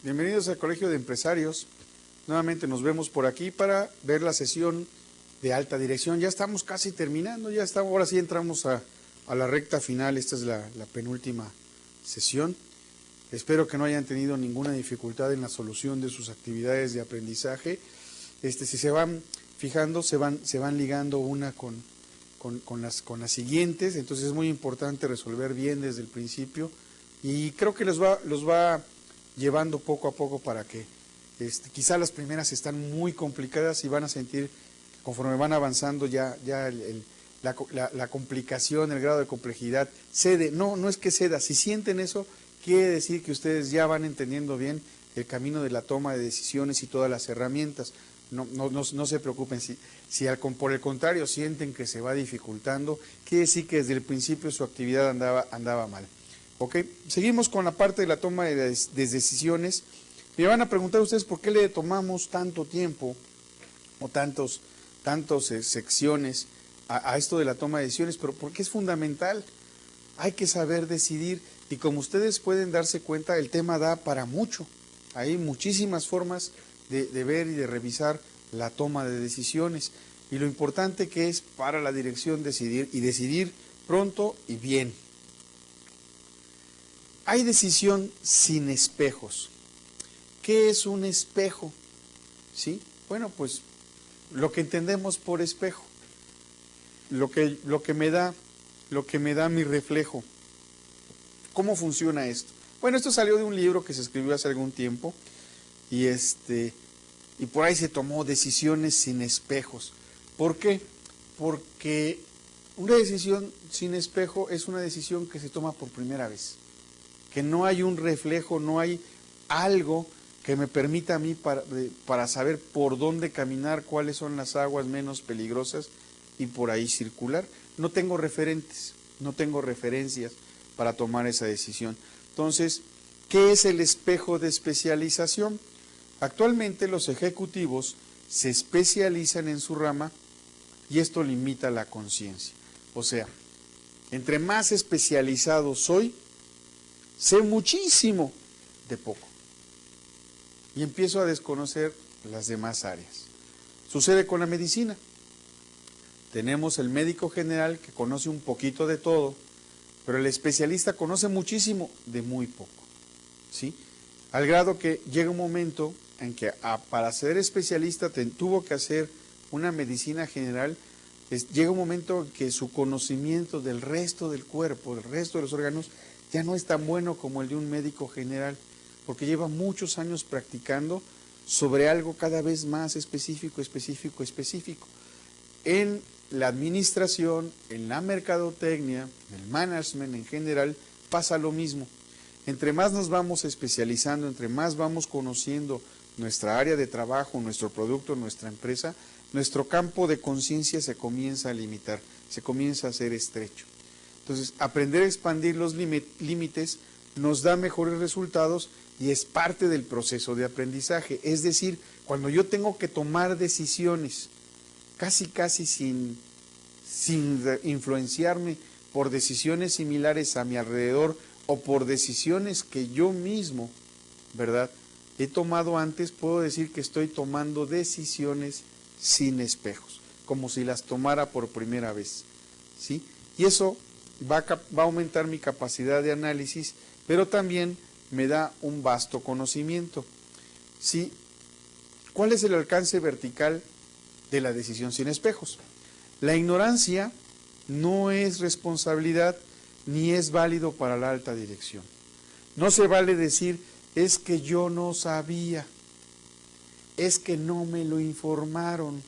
Bienvenidos al Colegio de Empresarios. Nuevamente nos vemos por aquí para ver la sesión de alta dirección. Ya estamos casi terminando, ahora sí entramos a la recta final. Esta es la penúltima sesión. Espero que no hayan tenido ninguna dificultad en la solución de sus actividades de aprendizaje. Si se van fijando, se van ligando una con las siguientes, entonces es muy importante resolver bien desde el principio y creo que los va llevando poco a poco para que quizá las primeras están muy complicadas y van a sentir que conforme van avanzando ya la complicación, el grado de complejidad cede. No es que ceda, si sienten eso quiere decir que ustedes ya van entendiendo bien el camino de la toma de decisiones y todas las herramientas. No se preocupen, si por el contrario sienten que se va dificultando, quiere decir que desde el principio su actividad andaba mal. ¿Ok? Seguimos con la parte de la toma de decisiones. Me van a preguntar ustedes por qué le tomamos tanto tiempo o tantos secciones a esto de la toma de decisiones, pero porque es fundamental. Hay que saber decidir y como ustedes pueden darse cuenta, el tema da para mucho. Hay muchísimas formas de ver y de revisar la toma de decisiones y lo importante que es para la dirección decidir pronto y bien. Hay decisión sin espejos. ¿Qué es un espejo? ¿Sí? Bueno, pues lo que entendemos por espejo, lo que me da mi reflejo. ¿Cómo funciona esto? Bueno, esto salió de un libro que se escribió hace algún tiempo y por ahí se tomó decisiones sin espejos. ¿Por qué? Porque una decisión sin espejo es una decisión que se toma por primera vez, que no hay un reflejo, no hay algo que me permita a mí para saber por dónde caminar, cuáles son las aguas menos peligrosas y por ahí circular. No tengo referentes, no tengo referencias para tomar esa decisión. Entonces, ¿qué es el espejo de especialización? Actualmente los ejecutivos se especializan en su rama y esto limita la conciencia. O sea, entre más especializado soy, sé muchísimo de poco y empiezo a desconocer las demás áreas. Sucede con la medicina. Tenemos el médico general que conoce un poquito de todo, pero el especialista conoce muchísimo de muy poco, ¿sí? Al grado que llega un momento en que para ser especialista tuvo que hacer una medicina general, llega un momento en que su conocimiento del resto del cuerpo, del resto de los órganos, ya no es tan bueno como el de un médico general, porque lleva muchos años practicando sobre algo cada vez más específico. En la administración, en la mercadotecnia, en el management en general, pasa lo mismo. Entre más nos vamos especializando, entre más vamos conociendo nuestra área de trabajo, nuestro producto, nuestra empresa, nuestro campo de conciencia se comienza a limitar, se comienza a hacer estrecho. Entonces, aprender a expandir los límites nos da mejores resultados y es parte del proceso de aprendizaje. Es decir, cuando yo tengo que tomar decisiones, casi sin influenciarme por decisiones similares a mi alrededor o por decisiones que yo mismo, ¿verdad?, he tomado antes, puedo decir que estoy tomando decisiones sin espejos, como si las tomara por primera vez, ¿sí? Y eso va a aumentar mi capacidad de análisis, pero también me da un vasto conocimiento, ¿sí? ¿Cuál es el alcance vertical de la decisión sin espejos? La ignorancia no es responsabilidad ni es válido para la alta dirección. No se vale decir, es que yo no sabía, es que no me lo informaron,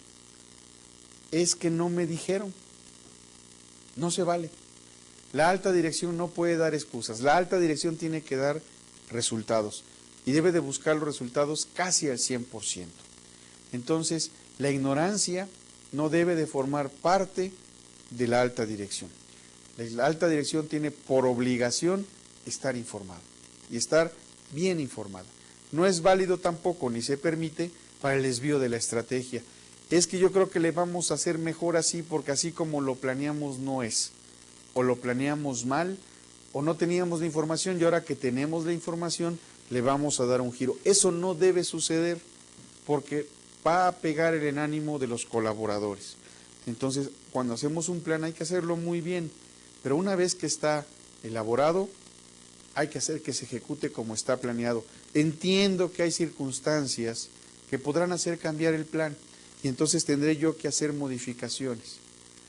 es que no me dijeron. No se vale. La alta dirección no puede dar excusas, la alta dirección tiene que dar resultados y debe de buscar los resultados casi al 100%. Entonces, la ignorancia no debe de formar parte de la alta dirección. La alta dirección tiene por obligación estar informada y estar bien informada. No es válido tampoco, ni se permite, para el desvío de la estrategia. Es que yo creo que le vamos a hacer mejor así, porque así como lo planeamos no es. O lo planeamos mal, o no teníamos la información, y ahora que tenemos la información, le vamos a dar un giro. Eso no debe suceder porque va a pegar el ánimo de los colaboradores. Entonces, cuando hacemos un plan hay que hacerlo muy bien, pero una vez que está elaborado, hay que hacer que se ejecute como está planeado. Entiendo que hay circunstancias que podrán hacer cambiar el plan y entonces tendré yo que hacer modificaciones,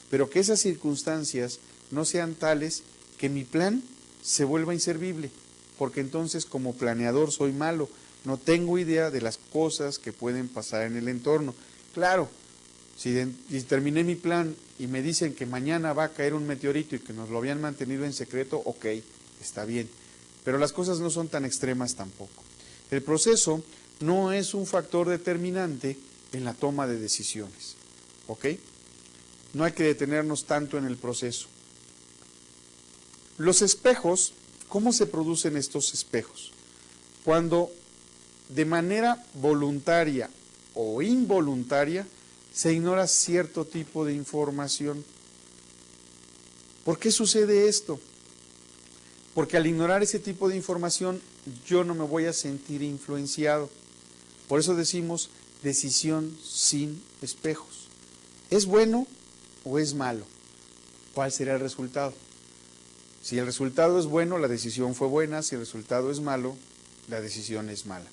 pero que esas circunstancias no sean tales que mi plan se vuelva inservible, porque entonces como planeador soy malo, no tengo idea de las cosas que pueden pasar en el entorno. Claro, si terminé mi plan y me dicen que mañana va a caer un meteorito y que nos lo habían mantenido en secreto, ok, está bien, pero las cosas no son tan extremas tampoco. El proceso no es un factor determinante en la toma de decisiones, ¿ok? No hay que detenernos tanto en el proceso. Los espejos, ¿cómo se producen estos espejos? Cuando de manera voluntaria o involuntaria se ignora cierto tipo de información. ¿Por qué sucede esto? Porque al ignorar ese tipo de información yo no me voy a sentir influenciado. Por eso decimos decisión sin espejos. ¿Es bueno o es malo? ¿Cuál será el resultado? Si el resultado es bueno, la decisión fue buena. Si el resultado es malo, la decisión es mala.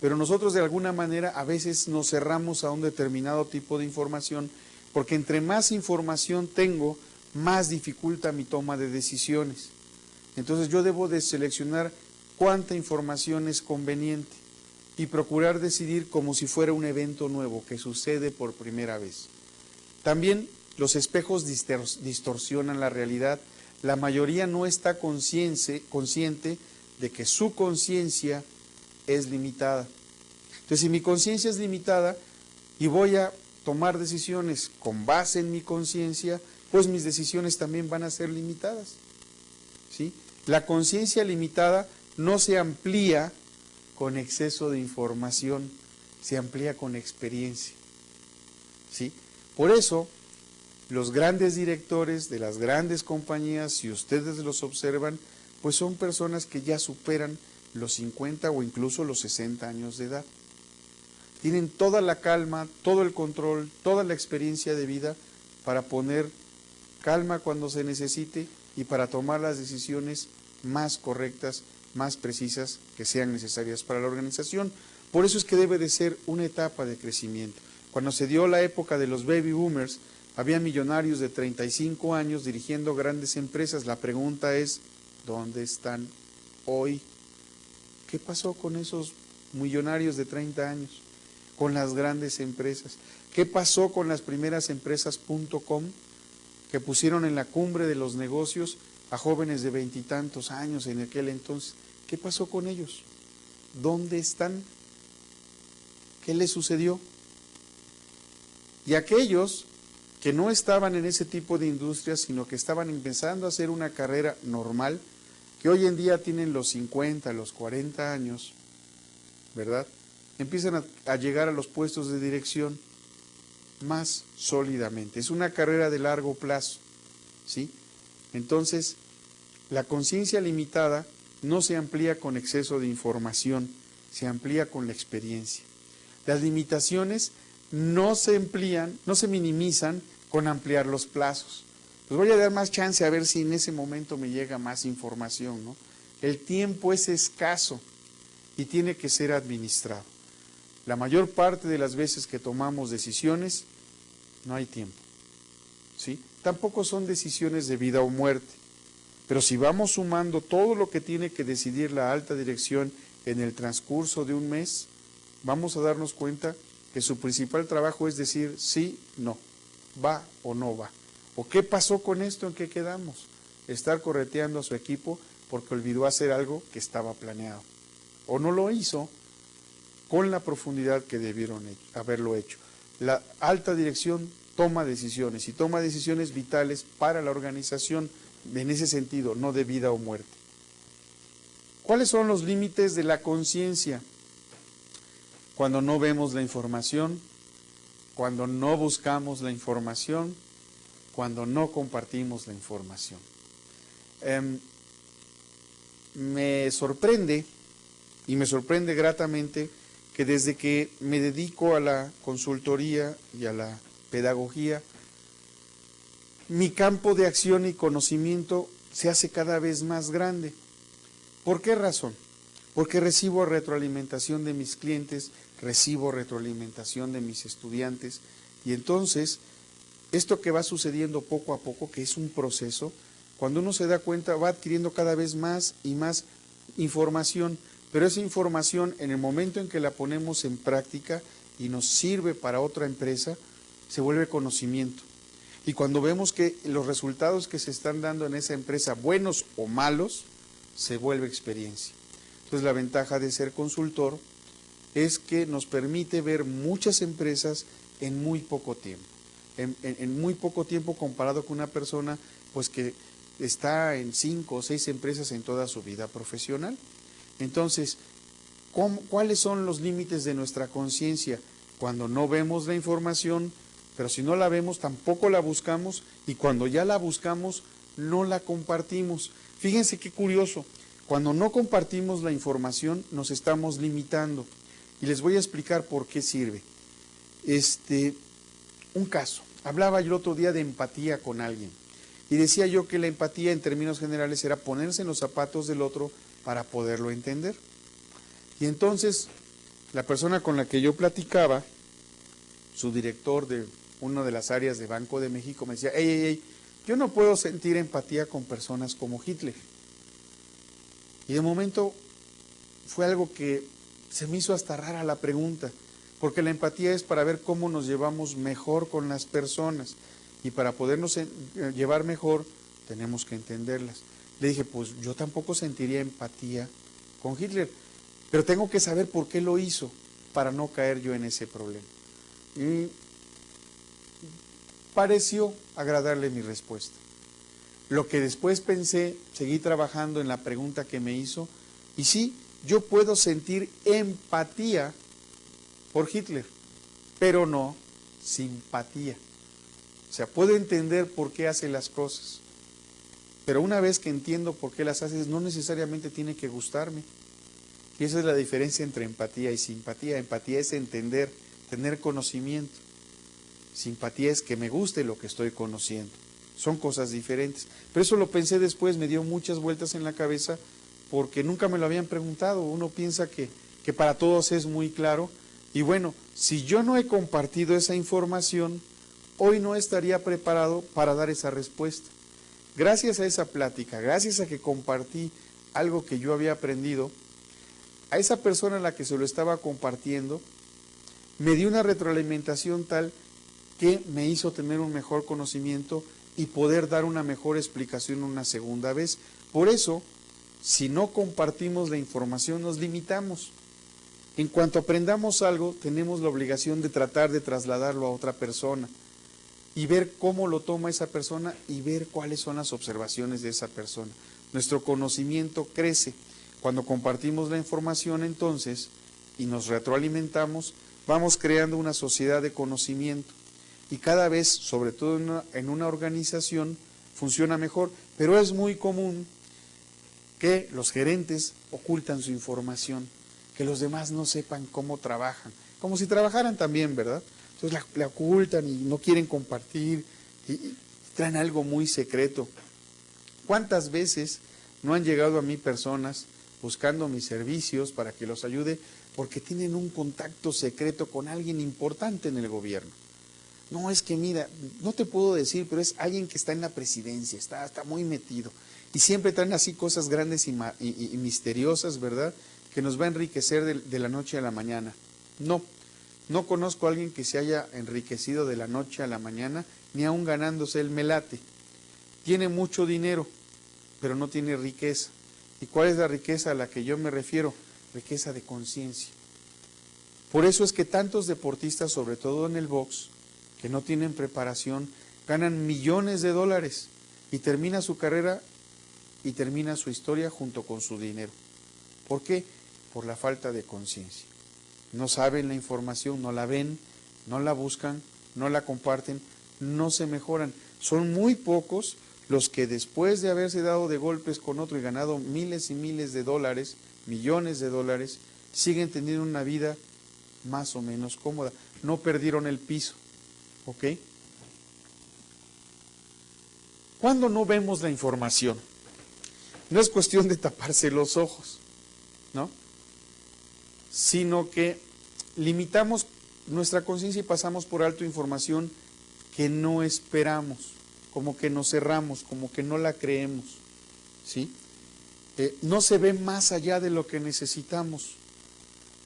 Pero nosotros de alguna manera a veces nos cerramos a un determinado tipo de información porque entre más información tengo, más dificulta mi toma de decisiones. Entonces yo debo de seleccionar cuánta información es conveniente y procurar decidir como si fuera un evento nuevo que sucede por primera vez. También los espejos distorsionan la realidad. La mayoría no está consciente de que su conciencia es limitada. Entonces, si mi conciencia es limitada y voy a tomar decisiones con base en mi conciencia, pues mis decisiones también van a ser limitadas, ¿sí? La conciencia limitada no se amplía con exceso de información, se amplía con experiencia, ¿sí? Por eso, los grandes directores de las grandes compañías, si ustedes los observan, pues son personas que ya superan los 50 o incluso los 60 años de edad. Tienen toda la calma, todo el control, toda la experiencia de vida para poner calma cuando se necesite y para tomar las decisiones más correctas, más precisas que sean necesarias para la organización. Por eso es que debe de ser una etapa de crecimiento. Cuando se dio la época de los baby boomers, había millonarios de 35 años dirigiendo grandes empresas. La pregunta es, ¿dónde están hoy? ¿Qué pasó con esos millonarios de 30 años? Con las grandes empresas. ¿Qué pasó con las primeras empresas.com que pusieron en la cumbre de los negocios a jóvenes de 20 y tantos años en aquel entonces? ¿Qué pasó con ellos? ¿Dónde están? ¿Qué les sucedió? Y aquellos que no estaban en ese tipo de industrias, sino que estaban empezando a hacer una carrera normal, que hoy en día tienen los 50, los 40 años, ¿verdad? Empiezan a llegar a los puestos de dirección más sólidamente. Es una carrera de largo plazo, ¿sí? Entonces, la conciencia limitada no se amplía con exceso de información, se amplía con la experiencia. Las limitaciones no se amplían, no se minimizan con ampliar los plazos. Pues voy a dar más chance a ver si en ese momento me llega más información, ¿no? El tiempo es escaso y tiene que ser administrado. La mayor parte de las veces que tomamos decisiones, no hay tiempo, ¿sí? Tampoco son decisiones de vida o muerte, pero si vamos sumando todo lo que tiene que decidir la alta dirección en el transcurso de un mes, vamos a darnos cuenta que su principal trabajo es decir sí, no, va o no va. ¿O qué pasó con esto en que quedamos? Estar correteando a su equipo porque olvidó hacer algo que estaba planeado. O no lo hizo con la profundidad que debieron haberlo hecho. La alta dirección toma decisiones y toma decisiones vitales para la organización en ese sentido, no de vida o muerte. ¿Cuáles son los límites de la conciencia? Cuando no vemos la información, cuando no buscamos la información, cuando no compartimos la información. Me sorprende y me sorprende gratamente que desde que me dedico a la consultoría y a la pedagogía, mi campo de acción y conocimiento se hace cada vez más grande. ¿Por qué razón? Porque recibo retroalimentación de mis clientes, recibo retroalimentación de mis estudiantes, y entonces esto que va sucediendo poco a poco, que es un proceso, cuando uno se da cuenta va adquiriendo cada vez más y más información, pero esa información en el momento en que la ponemos en práctica y nos sirve para otra empresa, se vuelve conocimiento. Y cuando vemos que los resultados que se están dando en esa empresa, buenos o malos, se vuelve experiencia. Entonces la ventaja de ser consultor es que nos permite ver muchas empresas en muy poco tiempo. En muy poco tiempo comparado con una persona pues que está en 5 o 6 empresas en toda su vida profesional. Entonces, ¿cuáles son los límites de nuestra conciencia? Cuando no vemos la información, pero si no la vemos tampoco la buscamos, y cuando ya la buscamos no la compartimos. Fíjense qué curioso, cuando no compartimos la información nos estamos limitando, y les voy a explicar por qué sirve. Un caso, hablaba yo el otro día de empatía con alguien, y decía yo que la empatía en términos generales era ponerse en los zapatos del otro para poderlo entender. Y entonces la persona con la que yo platicaba, su director de una de las áreas de Banco de México, me decía, yo no puedo sentir empatía con personas como Hitler. Y de momento fue algo que se me hizo hasta rara la pregunta, porque la empatía es para ver cómo nos llevamos mejor con las personas, y para podernos llevar mejor tenemos que entenderlas. Le dije, pues yo tampoco sentiría empatía con Hitler, pero tengo que saber por qué lo hizo para no caer yo en ese problema. Y pareció agradarle mi respuesta. Lo que después pensé, seguí trabajando en la pregunta que me hizo, y sí, yo puedo sentir empatía por Hitler, pero no simpatía. O sea, puedo entender por qué hace las cosas, pero una vez que entiendo por qué las haces, no necesariamente tiene que gustarme. Y esa es la diferencia entre empatía y simpatía. Empatía es entender, tener conocimiento. Simpatía es que me guste lo que estoy conociendo. Son cosas diferentes. Pero eso lo pensé después, me dio muchas vueltas en la cabeza, porque nunca me lo habían preguntado. Uno piensa que para todos es muy claro. Y bueno, si yo no he compartido esa información, hoy no estaría preparado para dar esa respuesta. Gracias a esa plática, gracias a que compartí algo que yo había aprendido, a esa persona a la que se lo estaba compartiendo, me dio una retroalimentación tal que me hizo tener un mejor conocimiento y poder dar una mejor explicación una segunda vez. Por eso, si no compartimos la información, nos limitamos. En cuanto aprendamos algo, tenemos la obligación de tratar de trasladarlo a otra persona y ver cómo lo toma esa persona y ver cuáles son las observaciones de esa persona. Nuestro conocimiento crece. Cuando compartimos la información, entonces, y nos retroalimentamos, vamos creando una sociedad de conocimiento. Y cada vez, sobre todo en una organización, funciona mejor. Pero es muy común que los gerentes ocultan su información, que los demás no sepan cómo trabajan, como si trabajaran también, ¿verdad? Entonces la ocultan y no quieren compartir y traen algo muy secreto. ¿Cuántas veces no han llegado a mí personas buscando mis servicios para que los ayude porque tienen un contacto secreto con alguien importante en el gobierno? No, es que mira, no te puedo decir, pero es alguien que está en la presidencia, está muy metido. Y siempre traen así cosas grandes y misteriosas, ¿verdad?, que nos va a enriquecer de la noche a la mañana. No conozco a alguien que se haya enriquecido de la noche a la mañana, ni aún ganándose el melate. Tiene mucho dinero, pero no tiene riqueza. ¿Y cuál es la riqueza a la que yo me refiero? Riqueza de conciencia. Por eso es que tantos deportistas, sobre todo en el box, que no tienen preparación, ganan millones de dólares y termina su carrera y termina su historia junto con su dinero. ¿Por qué? Por la falta de conciencia. No saben la información, no la ven, no la buscan, no la comparten, no se mejoran. Son muy pocos los que después de haberse dado de golpes con otro y ganado miles y miles de dólares, millones de dólares, siguen teniendo una vida más o menos cómoda. No perdieron el piso, ¿ok? ¿Cuándo no vemos la información? No es cuestión de taparse los ojos, ¿no? Sino que limitamos nuestra conciencia y pasamos por alto información que no esperamos, como que nos cerramos, como que no la creemos, ¿sí? No se ve más allá de lo que necesitamos.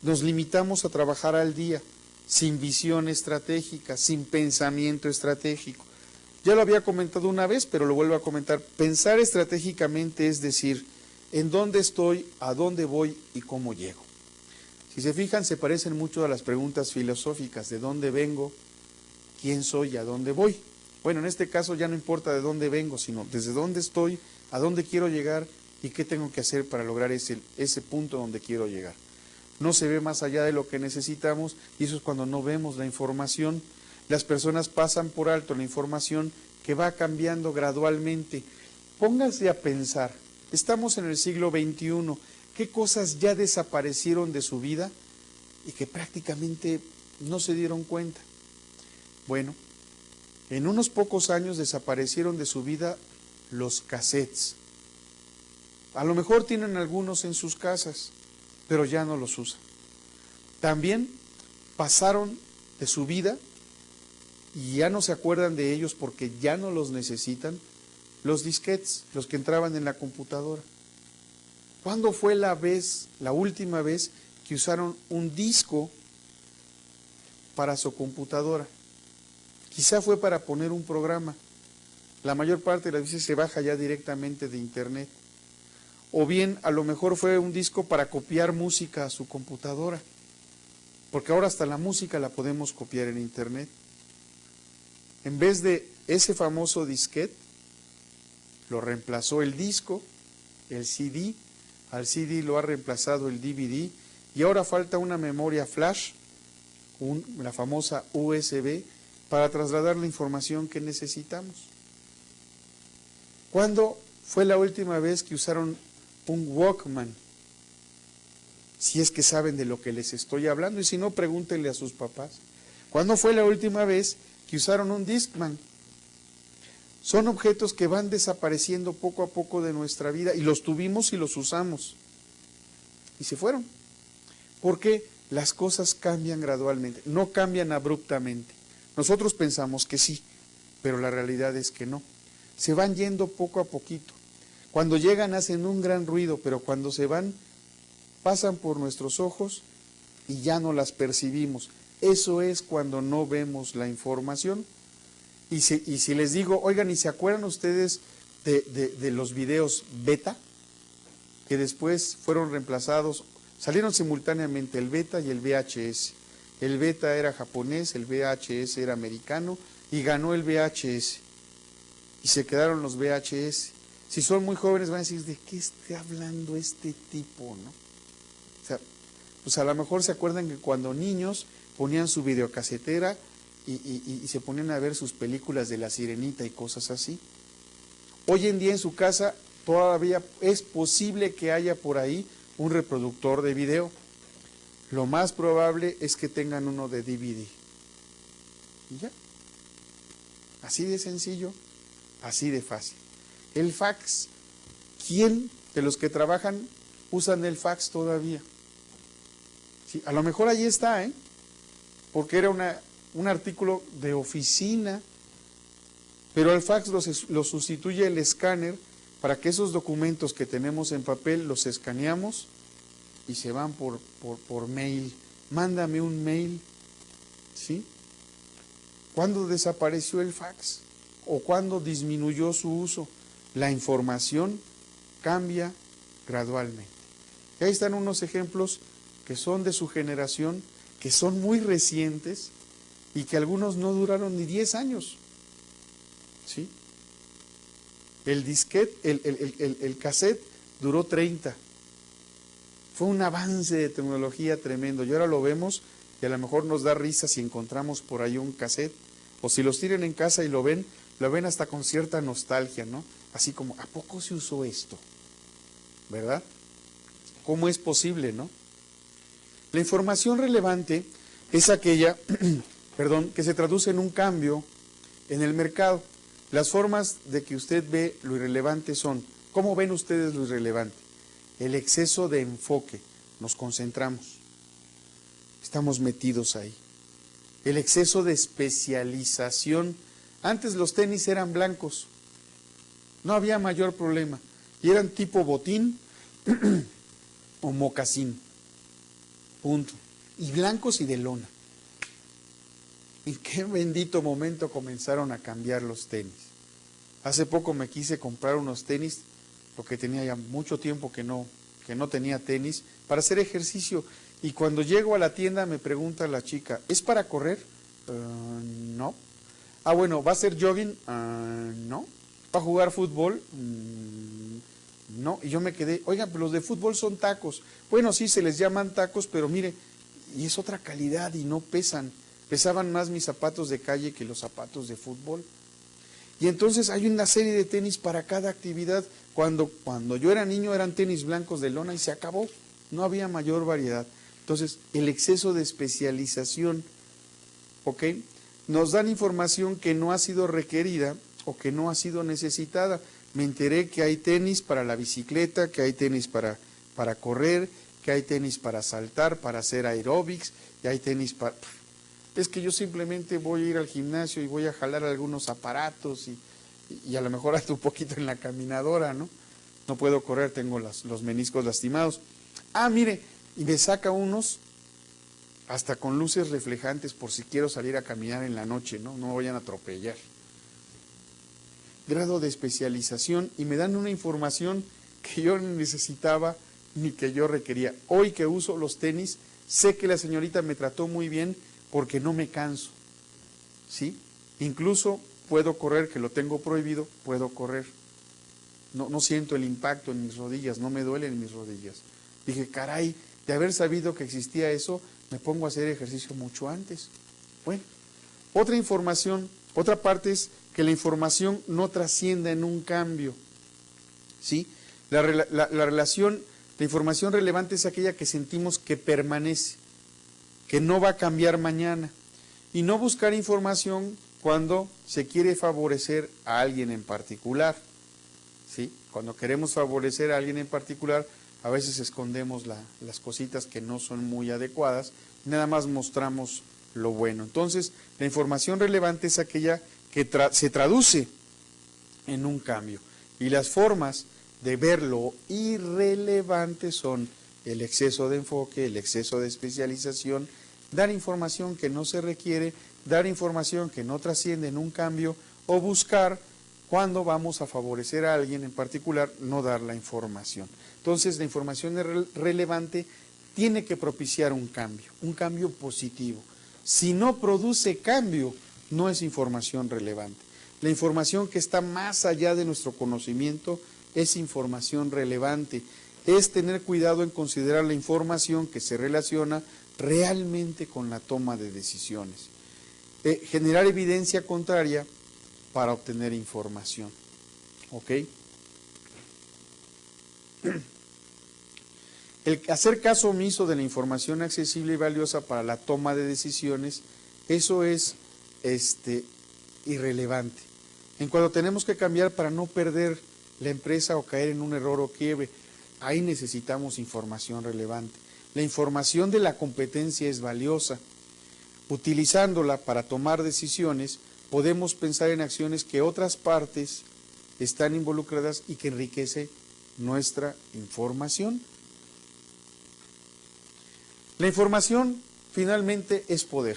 Nos limitamos a trabajar al día, sin visión estratégica, sin pensamiento estratégico. Ya lo había comentado una vez, pero lo vuelvo a comentar. Pensar estratégicamente es decir, en dónde estoy, a dónde voy y cómo llego. Si se fijan, se parecen mucho a las preguntas filosóficas, de dónde vengo, quién soy y a dónde voy. Bueno, en este caso ya no importa de dónde vengo, sino desde dónde estoy, a dónde quiero llegar y qué tengo que hacer para lograr ese punto donde quiero llegar. No se ve más allá de lo que necesitamos y eso es cuando no vemos la información. Las personas pasan por alto la información que va cambiando gradualmente. Pónganse a pensar, estamos en el siglo XXI, ¿qué cosas ya desaparecieron de su vida y que prácticamente no se dieron cuenta? Bueno, en unos pocos años desaparecieron de su vida los cassettes. A lo mejor tienen algunos en sus casas, pero ya no los usan. También pasaron de su vida y ya no se acuerdan de ellos porque ya no los necesitan, los disquetes, los que entraban en la computadora. ¿Cuándo fue la última vez que usaron un disco para su computadora? Quizá fue para poner un programa. La mayor parte de las veces se baja ya directamente de internet. O bien, a lo mejor fue un disco para copiar música a su computadora. Porque ahora hasta la música la podemos copiar en internet. En vez de ese famoso disquete, lo reemplazó el disco, el CD, al CD lo ha reemplazado el DVD, y ahora falta una memoria flash, la famosa USB, para trasladar la información que necesitamos. ¿Cuándo fue la última vez que usaron un Walkman? Si es que saben de lo que les estoy hablando, y si no, pregúntenle a sus papás. ¿Cuándo fue la última vez que usaron un Discman? Son objetos que van desapareciendo poco a poco de nuestra vida, y los tuvimos y los usamos, y se fueron. Porque las cosas cambian gradualmente, no cambian abruptamente. Nosotros pensamos que sí, pero la realidad es que no. Se van yendo poco a poquito. Cuando llegan hacen un gran ruido, pero cuando se van, pasan por nuestros ojos y ya no las percibimos. Eso es cuando no vemos la información. Y si les digo, oigan, ¿y se acuerdan ustedes de los videos beta? Que después fueron reemplazados, salieron simultáneamente el beta y el VHS. El beta era japonés, el VHS era americano y ganó el VHS. Y se quedaron los VHS. Si son muy jóvenes van a decir, ¿de qué está hablando este tipo, no? O sea, pues a lo mejor se acuerdan que cuando niños ponían su videocasetera y se ponían a ver sus películas de La Sirenita y cosas así. Hoy en día en su casa todavía es posible que haya por ahí un reproductor de video. Lo más probable es que tengan uno de DVD. Y ya. Así de sencillo, así de fácil. El fax. ¿Quién de los que trabajan usan el fax todavía? Sí, a lo mejor ahí está, porque era un artículo de oficina, pero el fax lo sustituye el escáner para que esos documentos que tenemos en papel los escaneamos y se van por mail. Mándame un mail, ¿sí? ¿Cuándo desapareció el fax? ¿O cuándo disminuyó su uso? La información cambia gradualmente. Y ahí están unos ejemplos que son de su generación, que son muy recientes y que algunos no duraron ni 10 años. ¿Sí? El disquete, el cassette duró 30. Fue un avance de tecnología tremendo. Y ahora lo vemos y a lo mejor nos da risa si encontramos por ahí un cassette. O si los tienen en casa y lo ven, lo ven hasta con cierta nostalgia, ¿no? Así como, ¿a poco se usó esto? ¿Verdad? ¿Cómo es posible, no? La información relevante es aquella, perdón, que se traduce en un cambio en el mercado. Las formas de que usted ve lo irrelevante son, ¿cómo ven ustedes lo irrelevante? El exceso de enfoque, nos concentramos, estamos metidos ahí. El exceso de especialización, antes los tenis eran blancos, no había mayor problema, y eran tipo botín o mocasín, punto, y blancos y de lona. ¿En qué bendito momento comenzaron a cambiar los tenis? Hace poco me quise comprar unos tenis, porque tenía ya mucho tiempo que no tenía tenis, para hacer ejercicio. Y cuando llego a la tienda me pregunta la chica, ¿es para correr? No. Ah, bueno, ¿va a hacer jogging? No. ¿Va a jugar fútbol? No. Y yo me quedé, oigan, pero los de fútbol son tacos. Bueno, sí, se les llaman tacos, pero mire, y es otra calidad y no pesan. Pesaban más mis zapatos de calle que los zapatos de fútbol. Y entonces hay una serie de tenis para cada actividad. Cuando yo era niño eran tenis blancos de lona y se acabó. No había mayor variedad. Entonces, el exceso de especialización, ¿ok? Nos dan información que no ha sido requerida o que no ha sido necesitada. Me enteré que hay tenis para la bicicleta, que hay tenis para correr, que hay tenis para saltar, para hacer aeróbics, y hay tenis para... Es que yo simplemente voy a ir al gimnasio y voy a jalar algunos aparatos y a lo mejor hasta un poquito en la caminadora, ¿no? No puedo correr, tengo los meniscos lastimados. Ah, mire, y me saca unos hasta con luces reflejantes por si quiero salir a caminar en la noche, ¿no? No me vayan a atropellar. Grado de especialización y me dan una información que yo no necesitaba ni que yo requería. Hoy que uso los tenis, sé que la señorita me trató muy bien porque no me canso, ¿sí? Incluso puedo correr, que lo tengo prohibido, puedo correr. No siento el impacto en mis rodillas, no me duelen mis rodillas. Dije, caray, de haber sabido que existía eso, me pongo a hacer ejercicio mucho antes. Bueno, otra información, otra parte es que la información no trascienda en un cambio, ¿sí? La información relevante es aquella que sentimos que permanece, que no va a cambiar mañana, y no buscar información cuando se quiere favorecer a alguien en particular, ¿sí? Cuando queremos favorecer a alguien en particular, a veces escondemos las cositas que no son muy adecuadas, nada más mostramos lo bueno. Entonces, la información relevante es aquella que se traduce en un cambio, y las formas de ver lo irrelevante son el exceso de enfoque, el exceso de especialización, dar información que no se requiere, dar información que no trasciende en un cambio, o buscar cuando vamos a favorecer a alguien en particular, no dar la información. Entonces, la información relevante tiene que propiciar un cambio positivo. Si no produce cambio, no es información relevante. La información que está más allá de nuestro conocimiento es información relevante. Es tener cuidado en considerar la información que se relaciona realmente con la toma de decisiones. Generar evidencia contraria para obtener información. ¿Ok? El hacer caso omiso de la información accesible y valiosa para la toma de decisiones, eso es irrelevante. En cuanto tenemos que cambiar para no perder la empresa o caer en un error o quiebre, ahí necesitamos información relevante. La información de la competencia es valiosa. Utilizándola para tomar decisiones, podemos pensar en acciones que otras partes están involucradas y que enriquece nuestra información. La información finalmente es poder,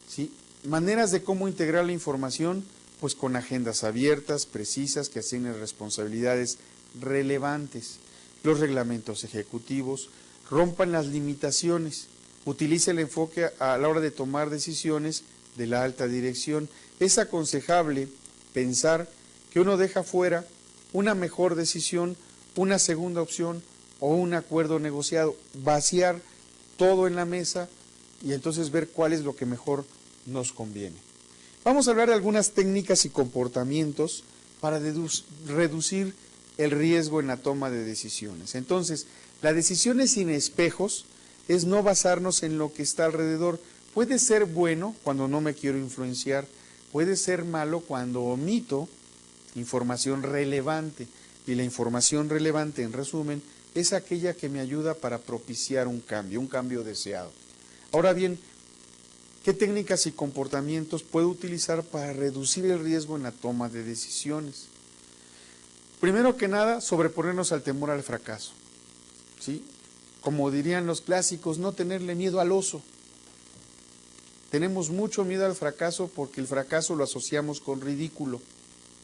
¿sí? Maneras de cómo integrar la información, pues con agendas abiertas, precisas, que asignen responsabilidades relevantes. Los reglamentos ejecutivos rompan las limitaciones, utilice el enfoque a la hora de tomar decisiones de la alta dirección. Es aconsejable pensar que uno deja fuera una mejor decisión, una segunda opción o un acuerdo negociado, vaciar todo en la mesa y entonces ver cuál es lo que mejor nos conviene. Vamos a hablar de algunas técnicas y comportamientos para reducir el riesgo en la toma de decisiones. Entonces, las decisiones sin espejos es no basarnos en lo que está alrededor. Puede ser bueno cuando no me quiero influenciar, puede ser malo cuando omito información relevante. Y la información relevante, en resumen, es aquella que me ayuda para propiciar un cambio deseado. Ahora bien, ¿qué técnicas y comportamientos puedo utilizar para reducir el riesgo en la toma de decisiones? Primero que nada, sobreponernos al temor al fracaso, ¿sí? Como dirían los clásicos, no tenerle miedo al oso. Tenemos mucho miedo al fracaso porque el fracaso lo asociamos con ridículo.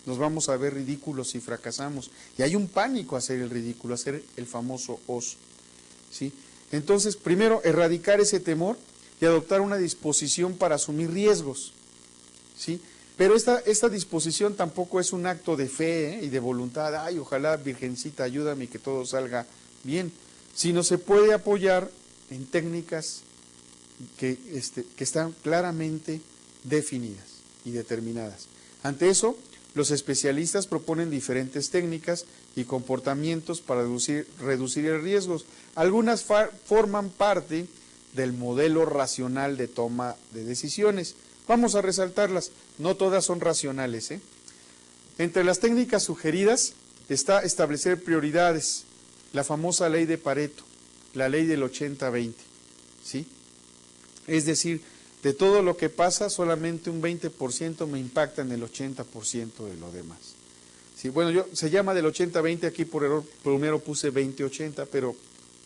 Nos vamos a ver ridículos si fracasamos. Y hay un pánico a hacer el ridículo, a hacer el famoso oso, ¿sí? Entonces, primero, erradicar ese temor y adoptar una disposición para asumir riesgos, ¿sí? Pero esta disposición tampoco es un acto de fe y de voluntad, ay, ojalá Virgencita ayúdame y que todo salga bien, sino se puede apoyar en técnicas que están claramente definidas y determinadas. Ante eso, los especialistas proponen diferentes técnicas y comportamientos para reducir el riesgo. Algunas forman parte del modelo racional de toma de decisiones. Vamos a resaltarlas, no todas son racionales, ¿eh? Entre las técnicas sugeridas está establecer prioridades, la famosa ley de Pareto, la ley del 80-20, ¿sí? Es decir, de todo lo que pasa, solamente un 20% me impacta en el 80% de lo demás. Sí, bueno, se llama del 80-20, aquí por error primero puse 20-80, pero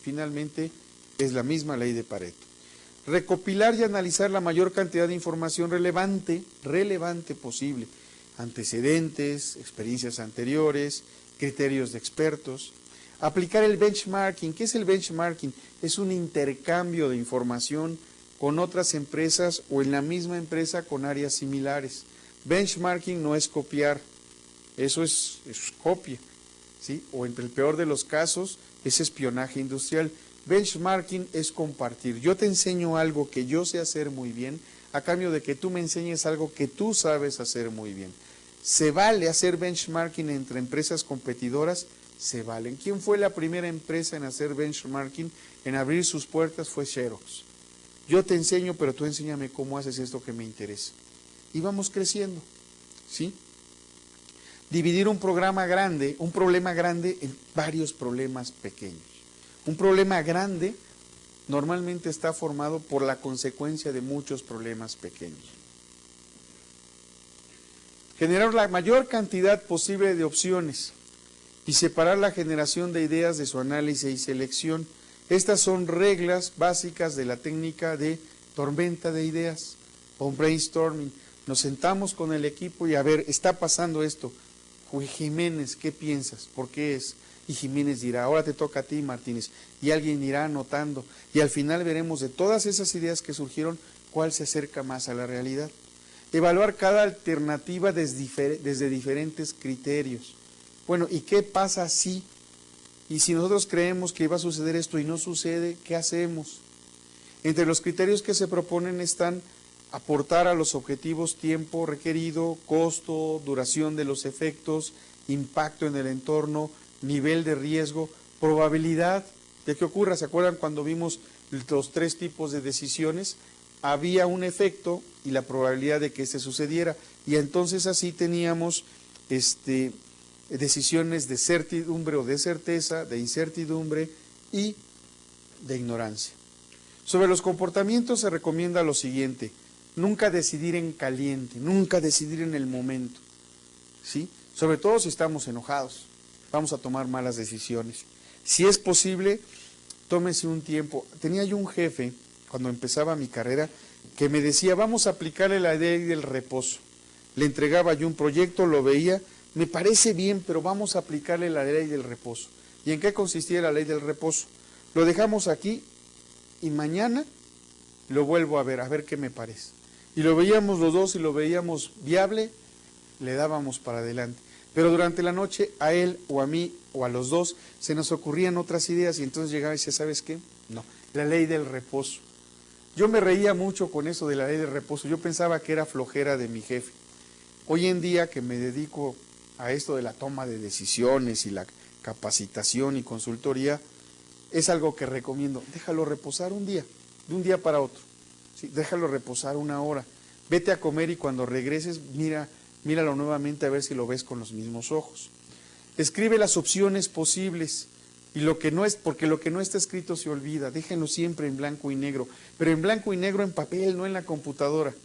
finalmente es la misma ley de Pareto. Recopilar y analizar la mayor cantidad de información relevante posible, antecedentes, experiencias anteriores, criterios de expertos. Aplicar el benchmarking. ¿Qué es el benchmarking? Es un intercambio de información con otras empresas o en la misma empresa con áreas similares. Benchmarking no es copiar, eso es copia, ¿sí? O en el peor de los casos es espionaje industrial. Benchmarking es compartir. Yo te enseño algo que yo sé hacer muy bien a cambio de que tú me enseñes algo que tú sabes hacer muy bien. ¿Se vale hacer benchmarking entre empresas competidoras? Se valen. ¿Quién fue la primera empresa en hacer benchmarking, en abrir sus puertas? Fue Xerox. Yo te enseño, pero tú enséñame cómo haces esto que me interesa. Y vamos creciendo, ¿sí? Dividir un problema grande en varios problemas pequeños. Un problema grande normalmente está formado por la consecuencia de muchos problemas pequeños. Generar la mayor cantidad posible de opciones y separar la generación de ideas de su análisis y selección. Estas son reglas básicas de la técnica de tormenta de ideas o brainstorming. Nos sentamos con el equipo y a ver, está pasando esto. Jiménez, ¿qué piensas? ¿Por qué es? Y Jiménez dirá, ahora te toca a ti, Martínez. Y alguien irá anotando. Y al final veremos de todas esas ideas que surgieron, cuál se acerca más a la realidad. Evaluar cada alternativa desde diferentes criterios. Bueno, ¿y qué pasa si? Y si nosotros creemos que va a suceder esto y no sucede, ¿qué hacemos? Entre los criterios que se proponen están aportar a los objetivos tiempo requerido, costo, duración de los efectos, impacto en el entorno, nivel de riesgo, probabilidad de que ocurra. ¿Se acuerdan cuando vimos los 3 tipos de decisiones? Había un efecto y la probabilidad de que sucediera. Y entonces así teníamos decisiones de certidumbre o de certeza, de incertidumbre y de ignorancia. Sobre los comportamientos se recomienda lo siguiente: nunca decidir en caliente, nunca decidir en el momento, ¿sí? Sobre todo si estamos enojados, vamos a tomar malas decisiones. Si es posible, tómese un tiempo. Tenía yo un jefe, cuando empezaba mi carrera, que me decía, vamos a aplicarle la ley del reposo. Le entregaba yo un proyecto, lo veía, me parece bien, pero vamos a aplicarle la ley del reposo. ¿Y en qué consistía la ley del reposo? Lo dejamos aquí y mañana lo vuelvo a ver qué me parece. Y lo veíamos los dos y lo veíamos viable, le dábamos para adelante. Pero durante la noche a él o a mí o a los dos se nos ocurrían otras ideas y entonces llegaba y decía, ¿sabes qué? No, la ley del reposo. Yo me reía mucho con eso de la ley de reposo, yo pensaba que era flojera de mi jefe. Hoy en día que me dedico a esto de la toma de decisiones y la capacitación y consultoría, es algo que recomiendo. Déjalo reposar un día, de un día para otro. ¿Sí? Déjalo reposar una hora. Vete a comer y cuando regreses, míralo nuevamente a ver si lo ves con los mismos ojos. Escribe las opciones posibles y lo que no es, porque lo que no está escrito se olvida. Déjenlo siempre en blanco y negro, pero en blanco y negro en papel, no en la computadora.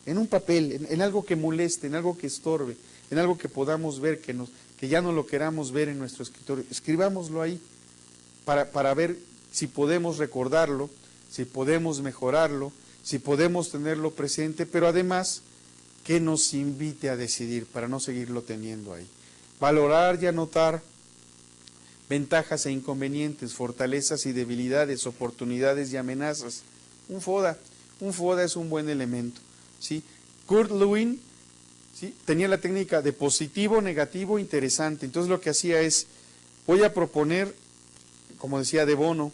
En un papel, en algo que moleste, en algo que estorbe, en algo que podamos ver, que ya no lo queramos ver en nuestro escritorio. Escribámoslo ahí para ver si podemos recordarlo, si podemos mejorarlo, si podemos tenerlo presente, pero además que nos invite a decidir para no seguirlo teniendo ahí. Valorar y anotar ventajas e inconvenientes, fortalezas y debilidades, oportunidades y amenazas. Un FODA es un buen elemento. ¿Sí? Kurt Lewin, ¿sí?, tenía la técnica de positivo, negativo, interesante. Entonces lo que hacía es, voy a proponer, como decía De Bono,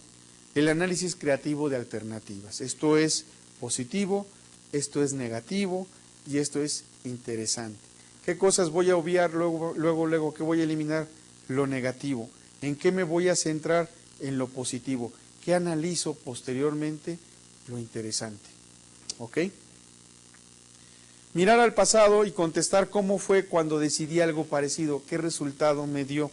el análisis creativo de alternativas. Esto es positivo, esto es negativo y esto es interesante. ¿Qué cosas voy a obviar luego? ¿Qué voy a eliminar? Lo negativo. ¿En qué me voy a centrar? En lo positivo. ¿Qué analizo posteriormente? Lo interesante. ¿Ok? Mirar al pasado y contestar cómo fue cuando decidí algo parecido, qué resultado me dio,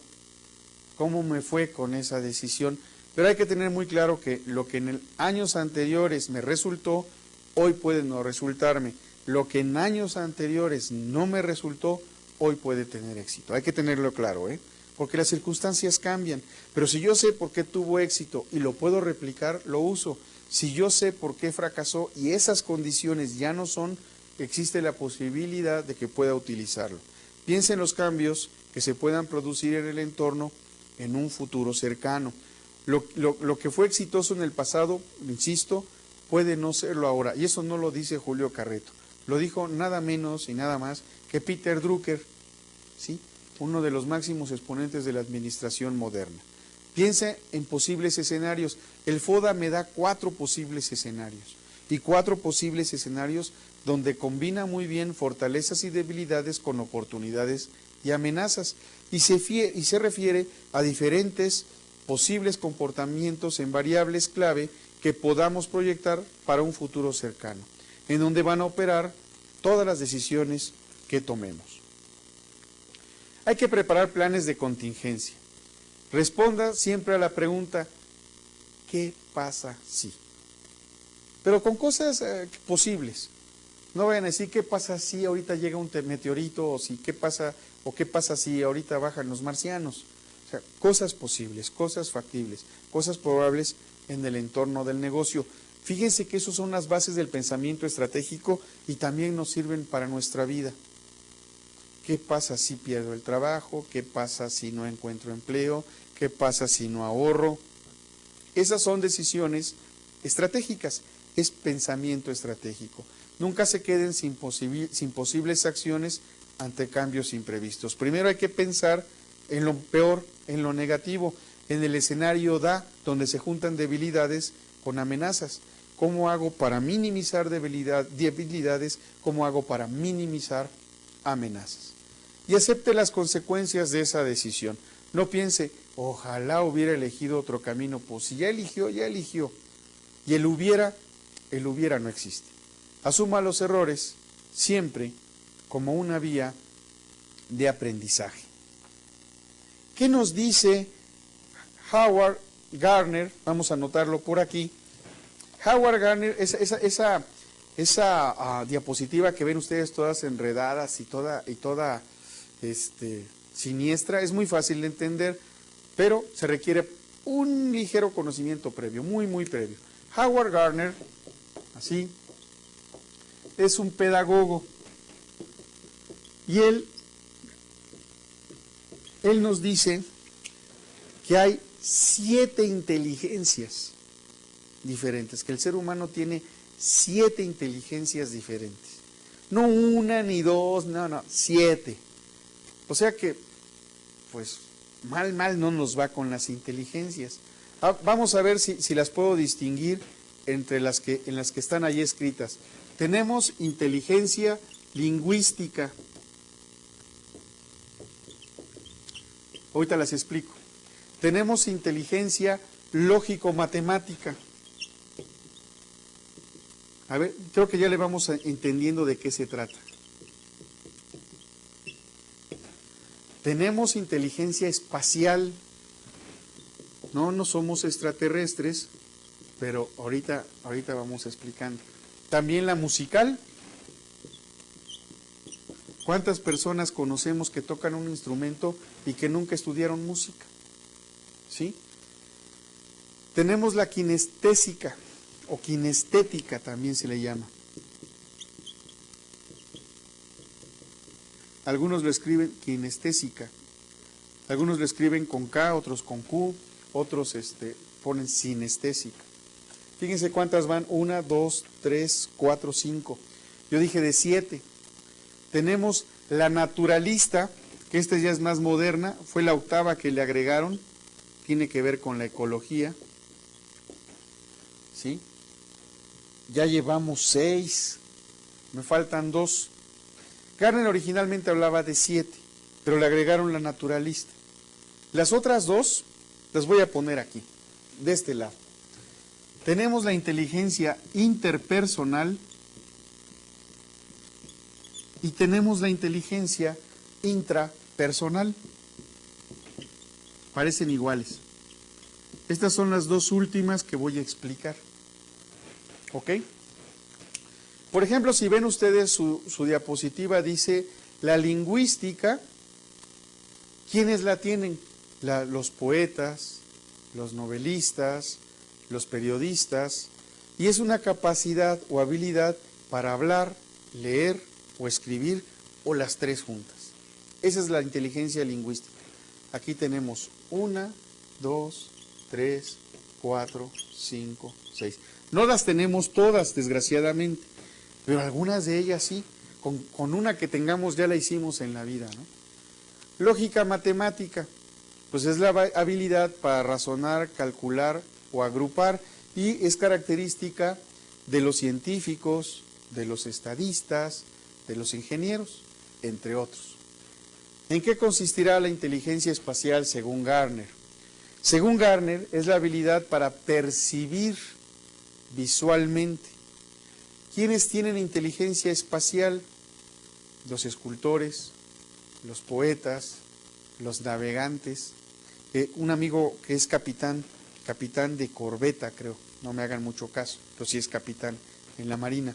cómo me fue con esa decisión. Pero hay que tener muy claro que lo que en años anteriores me resultó, hoy puede no resultarme. Lo que en años anteriores no me resultó, hoy puede tener éxito. Hay que tenerlo claro, porque las circunstancias cambian. Pero si yo sé por qué tuvo éxito y lo puedo replicar, lo uso. Si yo sé por qué fracasó y esas condiciones ya no son, existe la posibilidad de que pueda utilizarlo. Piensa en los cambios que se puedan producir en el entorno en un futuro cercano. Lo que fue exitoso en el pasado, insisto, puede no serlo ahora. Y eso no lo dice Julio Carreto. Lo dijo nada menos y nada más que Peter Drucker, ¿sí?, uno de los máximos exponentes de la administración moderna. Piensa en posibles escenarios. El FODA me da 4 posibles escenarios. Y 4 posibles escenarios donde combina muy bien fortalezas y debilidades con oportunidades y amenazas. Y se refiere a diferentes posibles comportamientos en variables clave que podamos proyectar para un futuro cercano, en donde van a operar todas las decisiones que tomemos. Hay que preparar planes de contingencia. Responda siempre a la pregunta, ¿qué pasa si? Pero con cosas posibles. No vayan a decir, ¿qué pasa si ahorita llega un meteorito? ¿Qué pasa si ahorita bajan los marcianos? O sea, cosas posibles, cosas factibles, cosas probables en el entorno del negocio. Fíjense que esas son las bases del pensamiento estratégico y también nos sirven para nuestra vida. ¿Qué pasa si pierdo el trabajo? ¿Qué pasa si no encuentro empleo? ¿Qué pasa si no ahorro? Esas son decisiones estratégicas, es pensamiento estratégico. Nunca se queden sin posibles acciones ante cambios imprevistos. Primero hay que pensar en lo peor, en lo negativo, en el escenario donde se juntan debilidades con amenazas. ¿Cómo hago para minimizar debilidades? ¿Cómo hago para minimizar amenazas? Y acepte las consecuencias de esa decisión. No piense, ojalá hubiera elegido otro camino. Pues si ya eligió, ya eligió. Y el hubiera no existe. Asuma los errores siempre como una vía de aprendizaje. ¿Qué nos dice Howard Gardner? Vamos a anotarlo por aquí. Howard Gardner, esa diapositiva que ven ustedes todas enredadas y toda siniestra, es muy fácil de entender, pero se requiere un ligero conocimiento previo, muy, muy previo. Howard Gardner, así, es un pedagogo y él nos dice que hay 7 inteligencias diferentes, que el ser humano tiene 7 inteligencias diferentes, no una ni dos, no, 7. O sea que, pues, mal no nos va con las inteligencias. Vamos a ver si las puedo distinguir en las que están ahí escritas. Tenemos inteligencia lingüística. Ahorita las explico. Tenemos inteligencia lógico-matemática. A ver, creo que ya le vamos entendiendo de qué se trata. Tenemos inteligencia espacial. No somos extraterrestres, pero ahorita vamos explicando. También la musical. ¿Cuántas personas conocemos que tocan un instrumento y que nunca estudiaron música? ¿Sí? Tenemos la kinestésica, o kinestética también se le llama. Algunos lo escriben kinestésica, algunos lo escriben con K, otros con Q, otros ponen sinestésica. Fíjense cuántas van, 1, 2, 3, 4, 5. Yo dije de 7. Tenemos la naturalista, que esta ya es más moderna, fue la octava que le agregaron, tiene que ver con la ecología. ¿Sí? Ya llevamos 6, me faltan 2. Gardner originalmente hablaba de 7, pero le agregaron la naturalista. Las otras 2 las voy a poner aquí, de este lado. Tenemos la inteligencia interpersonal y tenemos la inteligencia intrapersonal. Parecen iguales. Estas son las 2 últimas que voy a explicar. ¿Ok? Por ejemplo, si ven ustedes su diapositiva, dice la lingüística. ¿Quiénes la tienen? Los poetas, los novelistas, los periodistas, y es una capacidad o habilidad para hablar, leer o escribir, o las 3 juntas. Esa es la inteligencia lingüística. Aquí tenemos 1, 2, 3, 4, 5, 6. No las tenemos todas, desgraciadamente, pero algunas de ellas sí. Con una que tengamos ya la hicimos en la vida, ¿no? Lógica matemática, pues es la habilidad para razonar, calcular o agrupar, y es característica de los científicos, de los estadistas, de los ingenieros, entre otros. ¿En qué consistirá la inteligencia espacial según Gardner? Según Gardner, es la habilidad para percibir visualmente. ¿Quiénes tienen inteligencia espacial? Los escultores, los poetas, los navegantes. Un amigo que es capitán de corbeta, creo, no me hagan mucho caso, pero sí es capitán en la marina.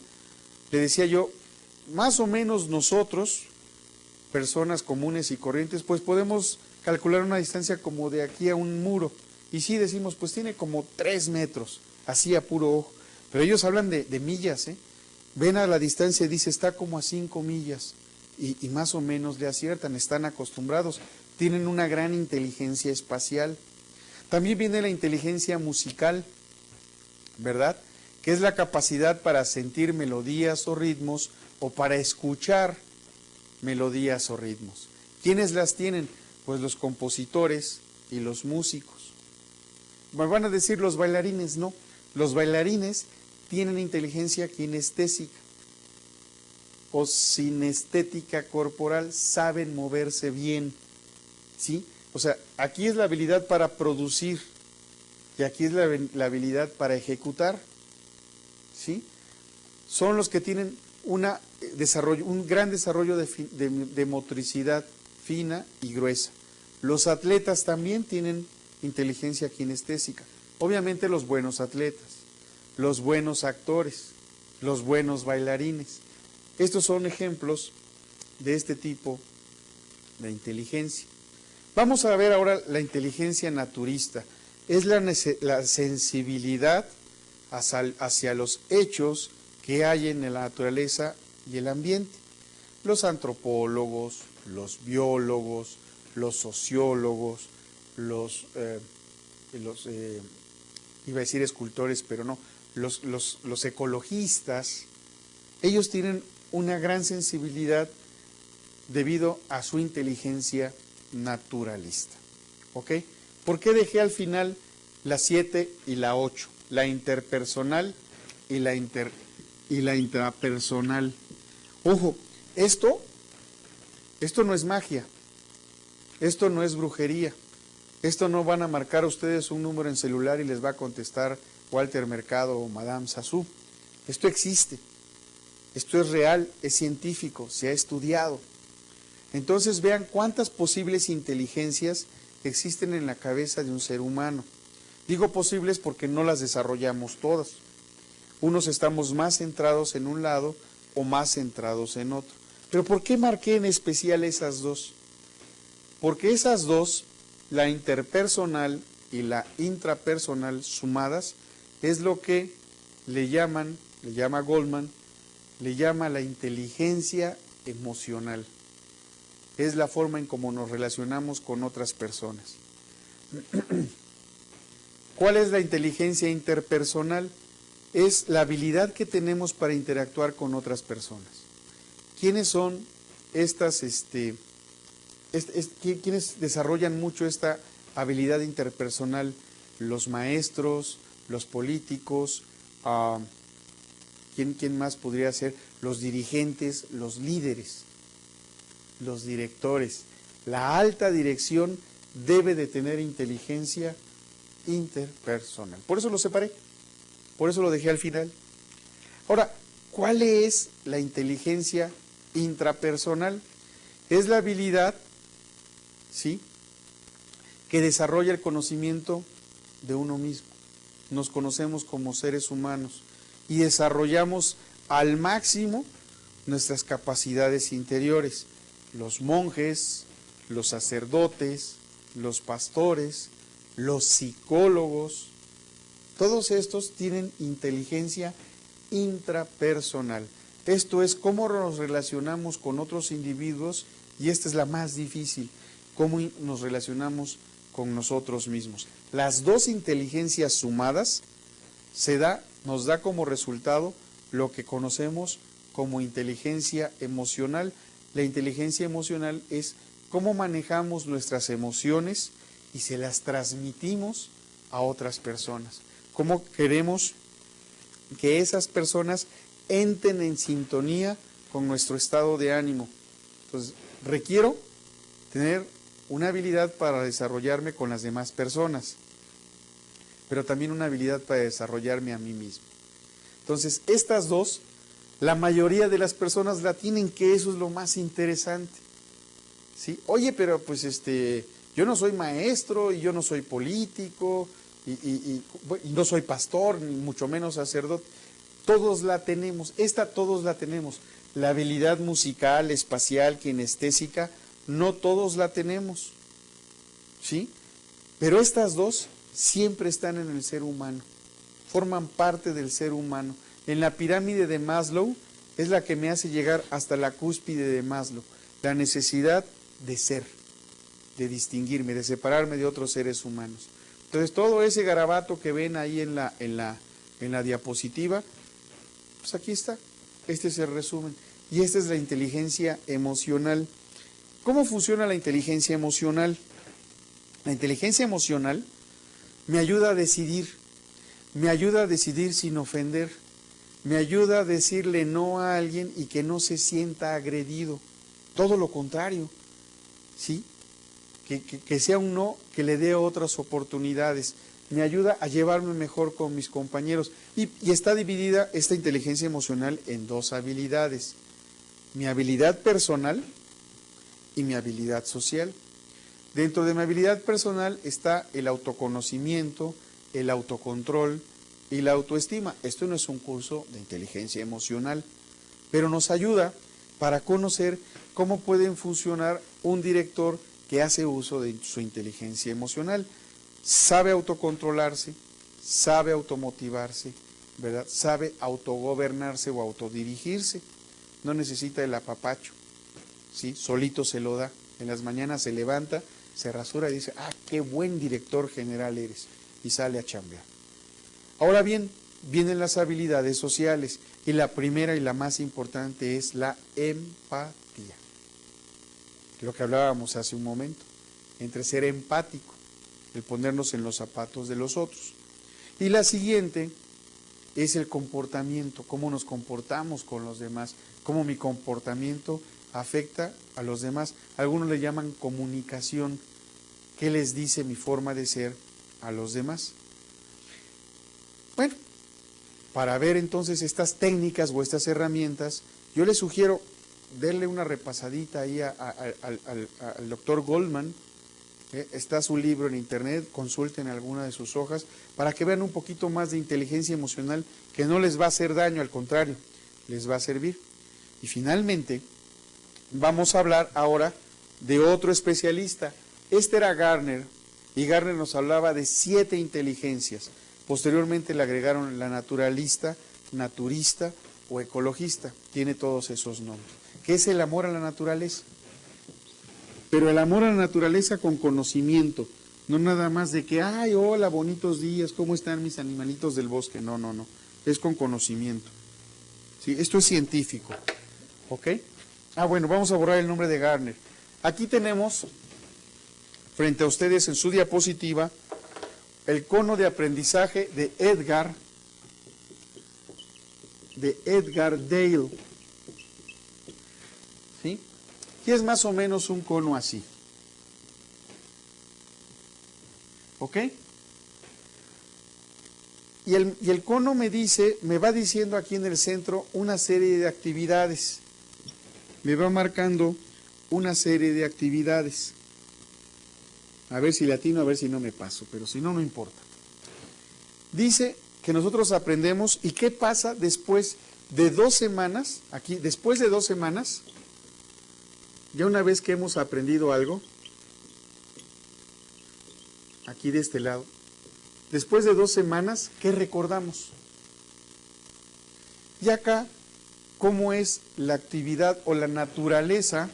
Le decía yo, más o menos nosotros, personas comunes y corrientes, pues podemos calcular una distancia como de aquí a un muro. Y sí decimos, pues tiene como 3 metros, así a puro ojo. Pero ellos hablan de millas, ¿eh? Ven a la distancia y dice, está como a 5 millas. Y más o menos le aciertan, están acostumbrados. Tienen una gran inteligencia espacial. También viene la inteligencia musical, ¿verdad? Que es la capacidad para sentir melodías o ritmos, o para escuchar melodías o ritmos. ¿Quiénes las tienen? Pues los compositores y los músicos. Me van a decir los bailarines, no. Los bailarines tienen inteligencia kinestésica o sinestética corporal, saben moverse bien, ¿sí? O sea, aquí es la habilidad para producir y aquí es la habilidad para ejecutar, ¿sí? Son los que tienen un gran desarrollo de motricidad fina y gruesa. Los atletas también tienen inteligencia kinestésica. Obviamente los buenos atletas, los buenos actores, los buenos bailarines. Estos son ejemplos de este tipo de inteligencia. Vamos a ver ahora la inteligencia naturista. Es la sensibilidad hacia los hechos que hay en la naturaleza y el ambiente. Los antropólogos, los biólogos, los sociólogos, iba a decir escultores, pero no, los ecologistas, ellos tienen una gran sensibilidad debido a su inteligencia naturalista. ¿Ok? ¿Por qué dejé al final la 7 y la 8? la interpersonal y la intrapersonal. Ojo, esto no es magia, esto no es brujería, esto no van a marcar a ustedes un número en celular y les va a contestar Walter Mercado o Madame Sassou. Esto existe, esto es real, es científico, se ha estudiado. Entonces vean cuántas posibles inteligencias existen en la cabeza de un ser humano. Digo posibles porque no las desarrollamos todas. Unos estamos más centrados en un lado o más centrados en otro. Pero ¿por qué marqué en especial esas dos? Porque esas dos, la interpersonal y la intrapersonal sumadas, es lo que le llama Goldman, le llama la inteligencia emocional. Es la forma en cómo nos relacionamos con otras personas. ¿Cuál es la inteligencia interpersonal? Es la habilidad que tenemos para interactuar con otras personas. ¿Quiénes son estas, quiénes desarrollan mucho esta habilidad interpersonal? Los maestros, los políticos, ¿quién más podría ser? Los dirigentes, los líderes, los directores. La alta dirección debe de tener inteligencia interpersonal. Por eso lo separé, por eso lo dejé al final. Ahora, ¿cuál es la inteligencia intrapersonal? Es la habilidad, ¿sí?, que desarrolla el conocimiento de uno mismo. Nos conocemos como seres humanos y desarrollamos al máximo nuestras capacidades interiores. Los monjes, los sacerdotes, los pastores, los psicólogos, todos estos tienen inteligencia intrapersonal. Esto es cómo nos relacionamos con otros individuos, y esta es la más difícil, cómo nos relacionamos con nosotros mismos. Las dos inteligencias sumadas nos da como resultado lo que conocemos como inteligencia emocional. La inteligencia emocional es cómo manejamos nuestras emociones y se las transmitimos a otras personas. Cómo queremos que esas personas entren en sintonía con nuestro estado de ánimo. Entonces, requiero tener una habilidad para desarrollarme con las demás personas, pero también una habilidad para desarrollarme a mí mismo. Entonces, estas dos, la mayoría de las personas la tienen, que eso es lo más interesante. ¿Sí? Oye, pero pues yo no soy maestro y yo no soy político y no soy pastor, ni mucho menos sacerdote. Todos la tenemos, todos la tenemos. La habilidad musical, espacial, kinestésica, no todos la tenemos, ¿sí? Pero estas dos siempre están en el ser humano, forman parte del ser humano. En la pirámide de Maslow es la que me hace llegar hasta la cúspide de Maslow, la necesidad de ser, de distinguirme, de separarme de otros seres humanos. Entonces todo ese garabato que ven ahí en la diapositiva, pues aquí está, este es el resumen. Y esta es la inteligencia emocional. ¿Cómo funciona la inteligencia emocional? La inteligencia emocional me ayuda a decidir sin ofender, me ayuda a decirle no a alguien y que no se sienta agredido, todo lo contrario, ¿sí? Que sea un no que le dé otras oportunidades, me ayuda a llevarme mejor con mis compañeros. Y está dividida esta inteligencia emocional en dos habilidades, mi habilidad personal y mi habilidad social. Dentro de mi habilidad personal está el autoconocimiento, el autocontrol y la autoestima. Esto no es un curso de inteligencia emocional, pero nos ayuda para conocer cómo pueden funcionar un director que hace uso de su inteligencia emocional. Sabe autocontrolarse, sabe automotivarse, ¿verdad? Sabe autogobernarse o autodirigirse. No necesita el apapacho, ¿sí? Solito se lo da. En las mañanas se levanta, se rasura y dice, qué buen director general eres, y sale a chambear. Ahora bien, vienen las habilidades sociales, y la primera y la más importante es la empatía. Lo que hablábamos hace un momento, entre ser empático, el ponernos en los zapatos de los otros. Y la siguiente es el comportamiento, cómo nos comportamos con los demás, cómo mi comportamiento afecta a los demás. Algunos le llaman comunicación. ¿Qué les dice mi forma de ser a los demás? Bueno, para ver entonces estas técnicas o estas herramientas, yo les sugiero darle una repasadita ahí al doctor Goldman. Está su libro en internet, consulten alguna de sus hojas para que vean un poquito más de inteligencia emocional, que no les va a hacer daño, al contrario, les va a servir. Y finalmente, vamos a hablar ahora de otro especialista. Este era Gardner, y Gardner nos hablaba de 7 inteligencias. Posteriormente le agregaron la naturalista, naturista o ecologista. Tiene todos esos nombres. ¿Qué es el amor a la naturaleza? Pero el amor a la naturaleza con conocimiento, no nada más de que, ay, hola, bonitos días, ¿cómo están mis animalitos del bosque? No, no, no, es con conocimiento. ¿Sí? Esto es científico, ¿ok? Bueno, vamos a borrar el nombre de Gardner. Aquí tenemos, frente a ustedes en su diapositiva, el cono de aprendizaje de Edgar Dale. ¿Sí? Y es más o menos un cono así. ¿Ok? Y el cono me va diciendo aquí en el centro una serie de actividades. Me va marcando una serie de actividades. A ver si le atino, a ver si no me paso, pero si no, no importa. Dice que nosotros aprendemos, ¿y qué pasa después de 2 semanas? Aquí, después de 2 semanas, ya una vez que hemos aprendido algo, aquí de este lado, después de 2 semanas, ¿qué recordamos? Y acá, ¿cómo es la actividad o la naturaleza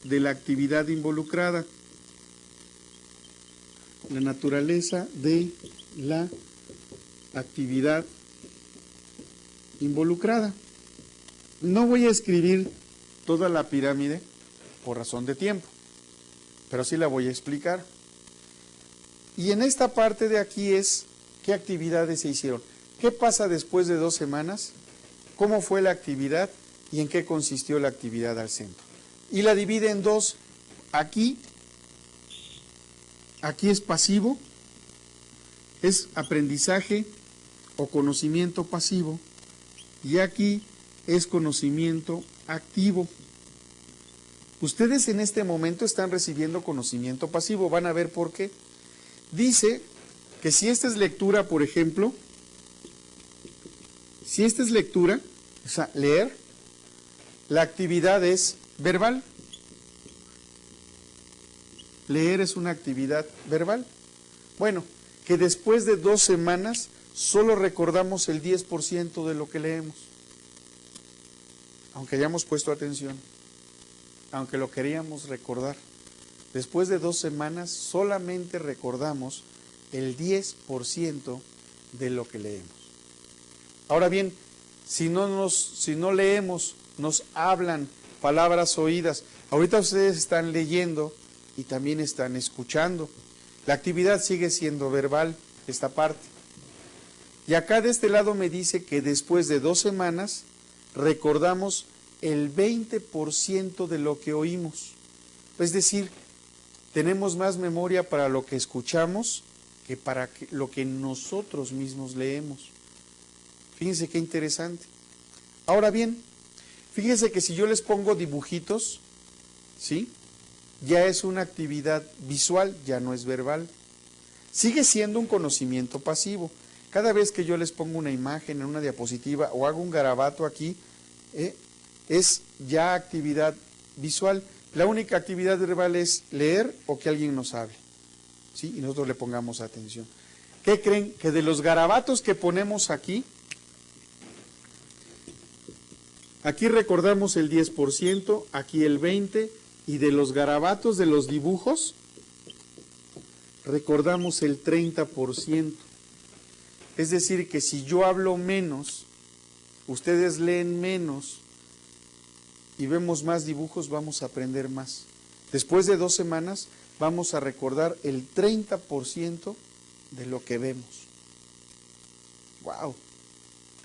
de la actividad involucrada? La naturaleza de la actividad involucrada. No voy a escribir toda la pirámide por razón de tiempo, pero sí la voy a explicar. Y en esta parte de aquí es qué actividades se hicieron. ¿Qué pasa después de 2 semanas? ¿Cómo fue la actividad? ¿Y en qué consistió la actividad al centro? Y la divide en 2. Aquí es pasivo, es aprendizaje o conocimiento pasivo, y aquí es conocimiento activo. Ustedes en este momento están recibiendo conocimiento pasivo, van a ver por qué. Dice que si esta es lectura, por ejemplo, si esta es lectura, o sea, leer, la actividad es verbal. Leer es una actividad verbal. Bueno, que después de 2 semanas solo recordamos el 10% de lo que leemos. Aunque hayamos puesto atención, aunque lo queríamos recordar. Después de 2 semanas solamente recordamos el 10% de lo que leemos. Ahora bien, si no leemos, nos hablan palabras oídas. Ahorita ustedes están leyendo y también están escuchando. La actividad sigue siendo verbal, esta parte. Y acá de este lado me dice que después de 2 semanas recordamos el 20% de lo que oímos. Es decir, tenemos más memoria para lo que escuchamos que para lo que nosotros mismos leemos. Fíjense qué interesante. Ahora bien, fíjense que si yo les pongo dibujitos, ¿sí?, ya es una actividad visual, ya no es verbal. Sigue siendo un conocimiento pasivo. Cada vez que yo les pongo una imagen en una diapositiva o hago un garabato aquí, es ya actividad visual. La única actividad verbal es leer o que alguien nos hable, ¿sí?, y nosotros le pongamos atención. ¿Qué creen? Que de los garabatos que ponemos aquí recordamos el 10%, aquí el 20%, y de los garabatos, de los dibujos, recordamos el 30%. Es decir, que si yo hablo menos, ustedes leen menos y vemos más dibujos, vamos a aprender más. Después de 2 semanas, vamos a recordar el 30% de lo que vemos. ¡Wow!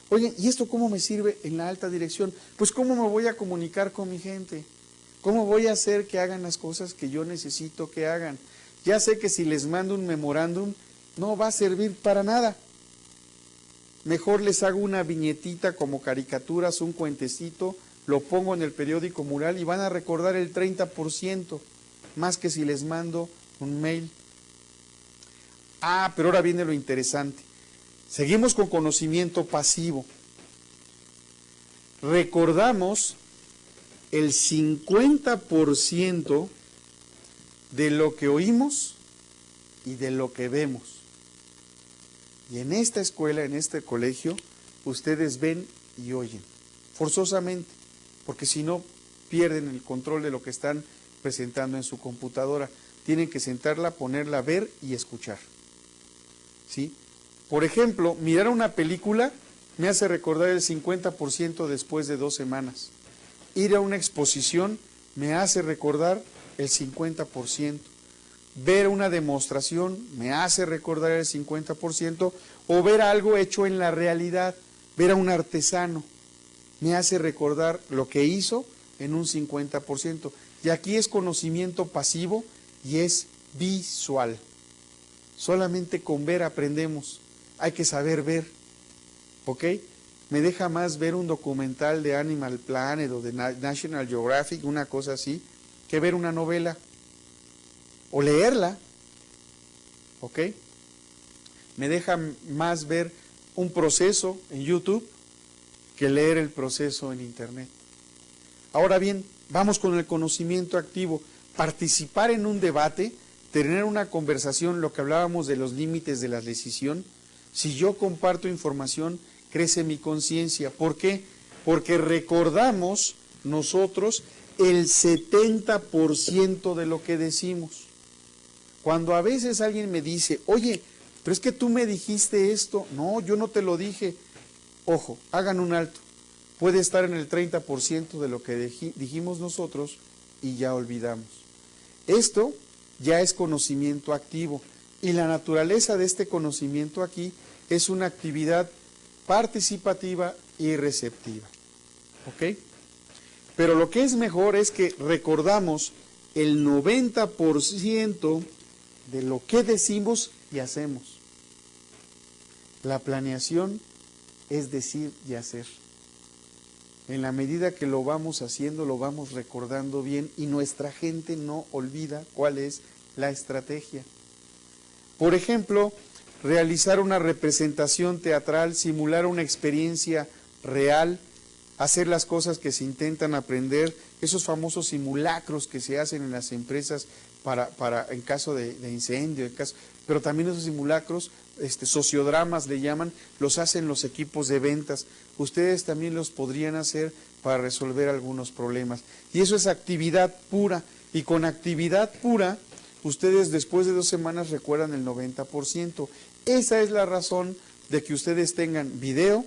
Oigan, ¿y esto cómo me sirve en la alta dirección? Pues ¿cómo me voy a comunicar con mi gente? ¿Cómo voy a hacer que hagan las cosas que yo necesito que hagan? Ya sé que si les mando un memorándum, no va a servir para nada. Mejor les hago una viñetita como caricaturas, un cuentecito, lo pongo en el periódico mural y van a recordar el 30%, más que si les mando un mail. Ah, pero ahora viene lo interesante. Seguimos con conocimiento pasivo. Recordamos el 50% de lo que oímos y de lo que vemos. Y en esta escuela, en este colegio, ustedes ven y oyen, forzosamente, porque si no pierden el control de lo que están presentando en su computadora. Tienen que sentarla, ponerla, ver y escuchar. ¿Sí? Por ejemplo, mirar una película me hace recordar el 50% después de 2 semanas. Ir a una exposición me hace recordar el 50%. Ver una demostración me hace recordar el 50%. O ver algo hecho en la realidad, ver a un artesano, me hace recordar lo que hizo en un 50%. Y aquí es conocimiento pasivo y es visual. Solamente con ver aprendemos. Hay que saber ver, ¿ok? Me deja más ver un documental de Animal Planet o de National Geographic, una cosa así, que ver una novela o leerla, ¿ok? Me deja más ver un proceso en YouTube que leer el proceso en Internet. Ahora bien, vamos con el conocimiento activo. Participar en un debate, tener una conversación, lo que hablábamos de los límites de la decisión. Si yo comparto información, crece mi conciencia. ¿Por qué? Porque recordamos nosotros el 70% de lo que decimos. Cuando a veces alguien me dice, oye, pero es que tú me dijiste esto. No, yo no te lo dije. Ojo, hagan un alto. Puede estar en el 30% de lo que dijimos nosotros y ya olvidamos. Esto ya es conocimiento activo. Y la naturaleza de este conocimiento aquí es una actividad participativa y receptiva. ¿Ok? Pero lo que es mejor es que recordamos el 90% de lo que decimos y hacemos. La planeación es decir y hacer. En la medida que lo vamos haciendo, lo vamos recordando bien y nuestra gente no olvida cuál es la estrategia. Por ejemplo, realizar una representación teatral, simular una experiencia real, hacer las cosas que se intentan aprender, esos famosos simulacros que se hacen en las empresas para en caso de incendio, pero también esos simulacros, sociodramas le llaman, los hacen los equipos de ventas. Ustedes también los podrían hacer para resolver algunos problemas. Y eso es actividad pura, y con actividad pura, ustedes después de 2 semanas recuerdan el 90%. Esa es la razón de que ustedes tengan video,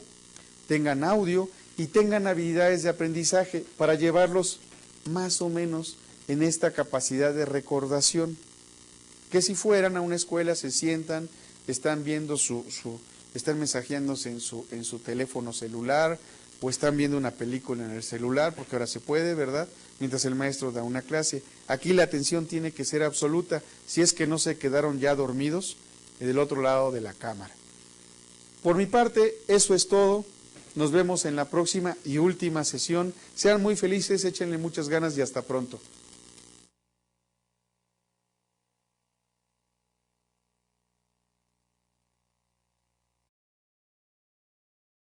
tengan audio y tengan habilidades de aprendizaje para llevarlos más o menos en esta capacidad de recordación. Que si fueran a una escuela, se sientan, están viendo están mensajeándose en su teléfono celular o están viendo una película en el celular, porque ahora se puede, ¿verdad?, mientras el maestro da una clase. Aquí la atención tiene que ser absoluta, si es que no se quedaron ya dormidos del otro lado de la cámara. Por mi parte, eso es todo. Nos vemos en la próxima y última sesión. Sean muy felices, échenle muchas ganas y hasta pronto.